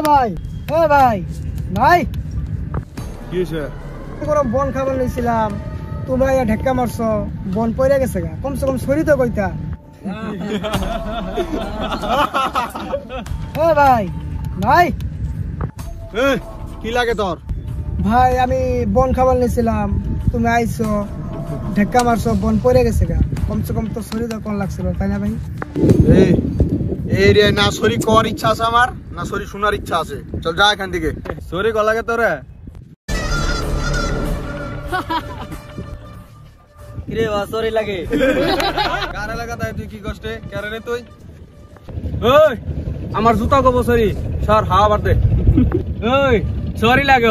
ভাই ভাই ভাই কি হয়েছে? বন খাবার নিয়েছিলাম, তোমরা ঢেক্কা মারছো, বন পড়ে গেছে গা, কমসে কম সরি তো কইতা। ভাই ভাই কি লাগে তোর? ভাই আমি বন খাবার নিয়েছিলাম, তুমি আইছো ঢেক্কা মারছো, বন পড়ে গেছে গা, কমসে কম তো সরি তো কোন লাগছিল, তাই না ভাই? এই রে, না সরি কর ইচ্ছা আছে আমার, না সরি শোনার ইচ্ছা আছে। চল যা এখান থেকে। সরি কর লাগে তোরে? কিরে সরি লাগে? কার এলাকা তাই তুই কি কষ্টে কেন রে তুই? ওই আমার জুতা কব সরি, সর হাওয়া বাড়তে। ওই সরি লাগে।